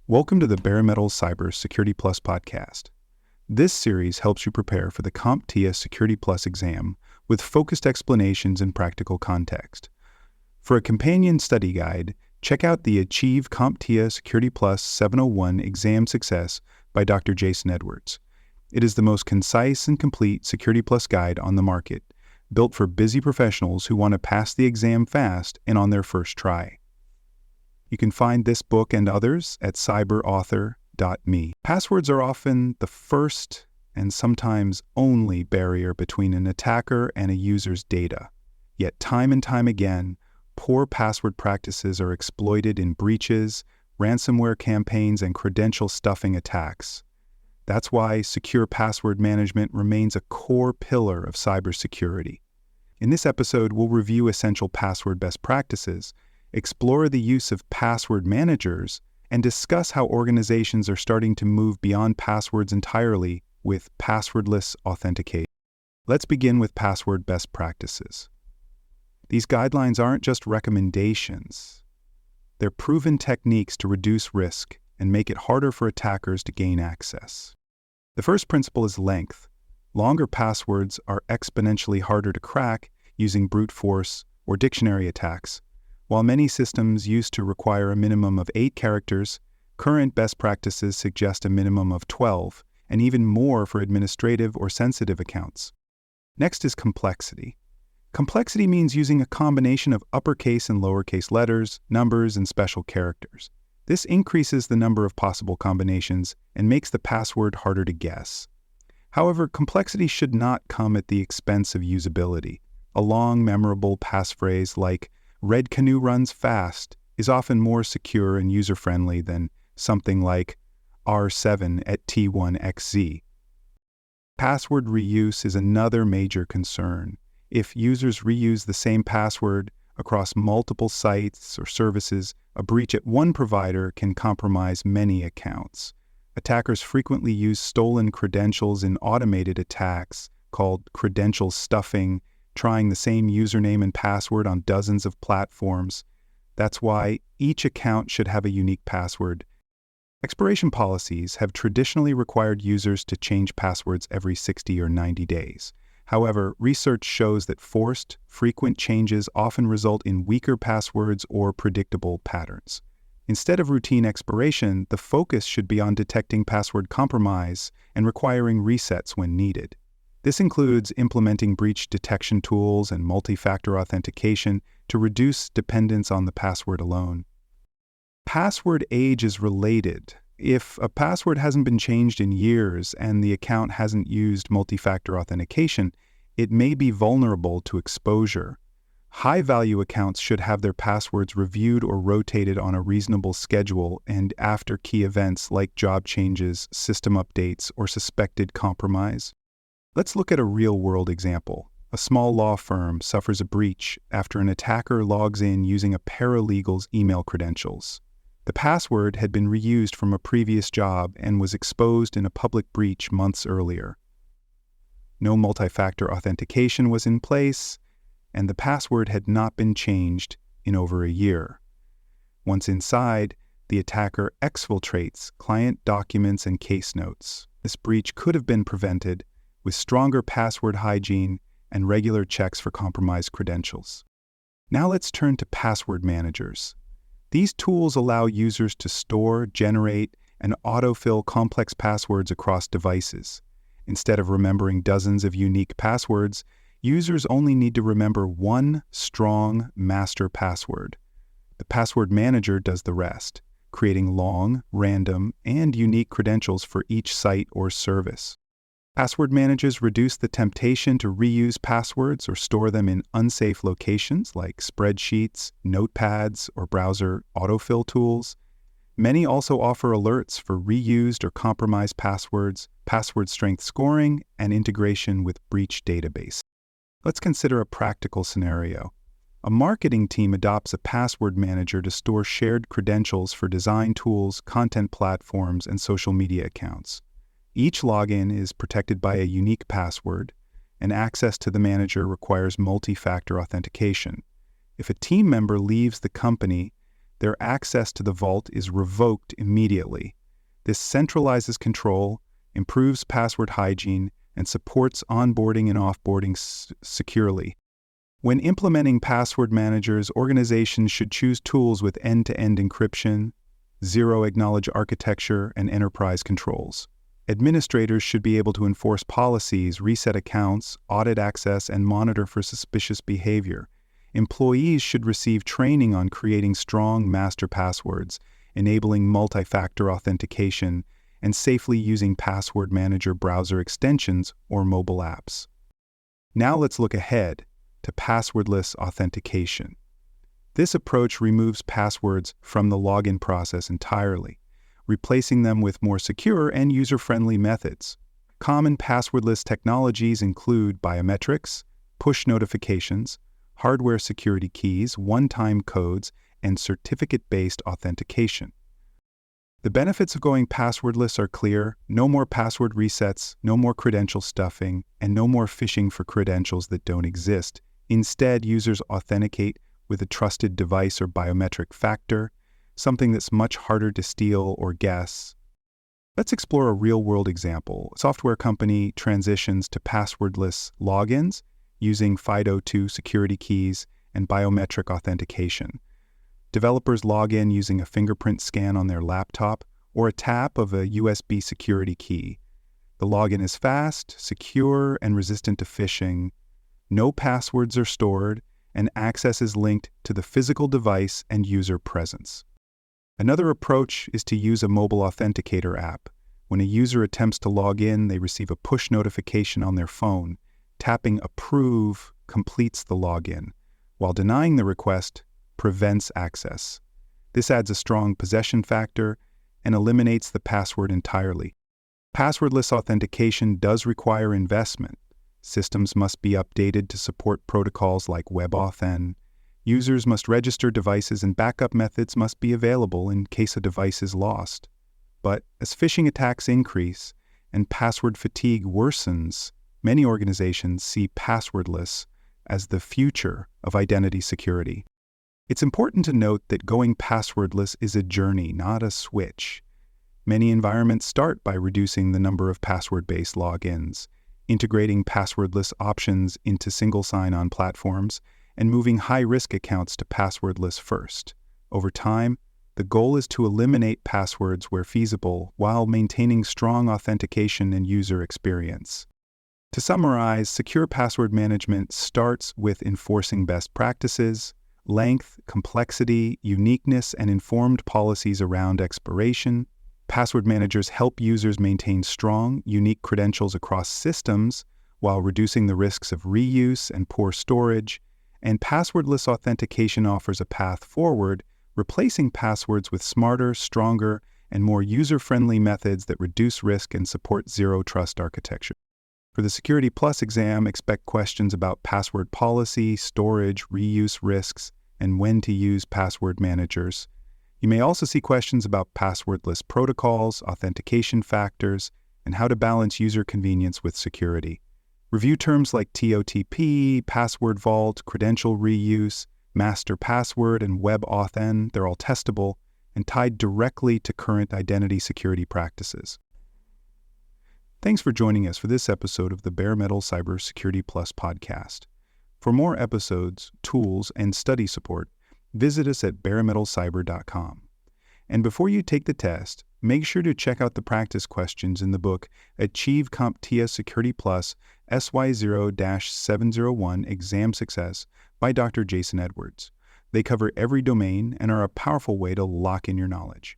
Welcome to the Bare Metal Cyber Security Plus podcast. This series helps you prepare for the CompTIA Security Plus exam with focused explanations and practical context. For a companion study guide, check out the Achieve CompTIA Security Plus 701 Exam Success by Dr. Jason Edwards. It is the most concise and complete Security Plus guide on the market, built for busy professionals who want to pass the exam fast and on their first try. You can find this book and others at cyberauthor.me. Passwords are often the first and sometimes only barrier between an attacker and a user's data. Yet time and time again, poor password practices are exploited in breaches, ransomware campaigns, and credential stuffing attacks. That's why secure password management remains a core pillar of cybersecurity. In this episode, we'll review essential password best practices, explore the use of password managers, and discuss how organizations are starting to move beyond passwords entirely with passwordless authentication. Let's begin with password best practices. These guidelines aren't just recommendations. They're proven techniques to reduce risk and make it harder for attackers to gain access. The first principle is length. Longer passwords are exponentially harder to crack using brute force or dictionary attacks. While many systems used to require a minimum of 8 characters, current best practices suggest a minimum of 12, and even more for administrative or sensitive accounts. Next is complexity. Complexity means using a combination of uppercase and lowercase letters, numbers, and special characters. This increases the number of possible combinations and makes the password harder to guess. However, complexity should not come at the expense of usability. A long, memorable passphrase like "Red Canoe runs fast" is often more secure and user-friendly than something like R7 at T1XZ. Password reuse is another major concern. If users reuse the same password across multiple sites or services, a breach at one provider can compromise many accounts. Attackers frequently use stolen credentials in automated attacks called credential stuffing, trying the same username and password on dozens of platforms. That's why each account should have a unique password. Expiration policies have traditionally required users to change passwords every 60 or 90 days. However, research shows that forced, frequent changes often result in weaker passwords or predictable patterns. Instead of routine expiration, the focus should be on detecting password compromise and requiring resets when needed. This includes implementing breach detection tools and multi-factor authentication to reduce dependence on the password alone. Password age is related. If a password hasn't been changed in years and the account hasn't used multi-factor authentication, it may be vulnerable to exposure. High-value accounts should have their passwords reviewed or rotated on a reasonable schedule and after key events like job changes, system updates, or suspected compromise. Let's look at a real-world example. A small law firm suffers a breach after an attacker logs in using a paralegal's email credentials. The password had been reused from a previous job and was exposed in a public breach months earlier. No multi-factor authentication was in place, and the password had not been changed in over a year. Once inside, the attacker exfiltrates client documents and case notes. This breach could have been prevented with stronger password hygiene and regular checks for compromised credentials. Now let's turn to password managers. These tools allow users to store, generate, and autofill complex passwords across devices. Instead of remembering dozens of unique passwords, users only need to remember one strong master password. The password manager does the rest, creating long, random, and unique credentials for each site or service. Password managers reduce the temptation to reuse passwords or store them in unsafe locations like spreadsheets, notepads, or browser autofill tools. Many also offer alerts for reused or compromised passwords, password strength scoring, and integration with breach database. Let's consider a practical scenario. A marketing team adopts a password manager to store shared credentials for design tools, content platforms, and social media accounts. Each login is protected by a unique password, and access to the manager requires multi-factor authentication. If a team member leaves the company, their access to the vault is revoked immediately. This centralizes control, improves password hygiene, and supports onboarding and offboarding securely. When implementing password managers, organizations should choose tools with end-to-end encryption, zero-acknowledge architecture, and enterprise controls. Administrators should be able to enforce policies, reset accounts, audit access, and monitor for suspicious behavior. Employees should receive training on creating strong master passwords, enabling multi-factor authentication, and safely using password manager browser extensions or mobile apps. Now let's look ahead to passwordless authentication. This approach removes passwords from the login process entirely, replacing them with more secure and user-friendly methods. Common passwordless technologies include biometrics, push notifications, hardware security keys, one-time codes, and certificate-based authentication. The benefits of going passwordless are clear: no more password resets, no more credential stuffing, and no more phishing for credentials that don't exist. Instead, users authenticate with a trusted device or biometric factor, something that's much harder to steal or guess. Let's explore a real-world example. A software company transitions to passwordless logins using FIDO2 security keys and biometric authentication. Developers log in using a fingerprint scan on their laptop or a tap of a USB security key. The login is fast, secure, and resistant to phishing. No passwords are stored, and access is linked to the physical device and user presence. Another approach is to use a mobile authenticator app. When a user attempts to log in, they receive a push notification on their phone. Tapping Approve completes the login, while denying the request prevents access. This adds a strong possession factor and eliminates the password entirely. Passwordless authentication does require investment. Systems must be updated to support protocols like WebAuthn. Users must register devices, and backup methods must be available in case a device is lost. But as phishing attacks increase and password fatigue worsens, many organizations see passwordless as the future of identity security. It's important to note that going passwordless is a journey, not a switch. Many environments start by reducing the number of password-based logins, integrating passwordless options into single sign-on platforms, and moving high-risk accounts to passwordless first. Over time, the goal is to eliminate passwords where feasible while maintaining strong authentication and user experience. To summarize, secure password management starts with enforcing best practices, length, complexity, uniqueness, and informed policies around expiration. Password managers help users maintain strong, unique credentials across systems while reducing the risks of reuse and poor storage. And passwordless authentication offers a path forward, replacing passwords with smarter, stronger, and more user-friendly methods that reduce risk and support zero-trust architecture. For the Security Plus exam, expect questions about password policy, storage, reuse risks, and when to use password managers. You may also see questions about passwordless protocols, authentication factors, and how to balance user convenience with security. Review terms like TOTP, password vault, credential reuse, master password, and WebAuthn. They're all testable and tied directly to current identity security practices. Thanks for joining us for this episode of the Bare Metal Cyber Security Plus podcast. For more episodes, tools, and study support, visit us at baremetalcyber.com. And before you take the test, make sure to check out the practice questions in the book Achieve CompTIA Security Plus SY0-701 Exam Success by Dr. Jason Edwards. They cover every domain and are a powerful way to lock in your knowledge.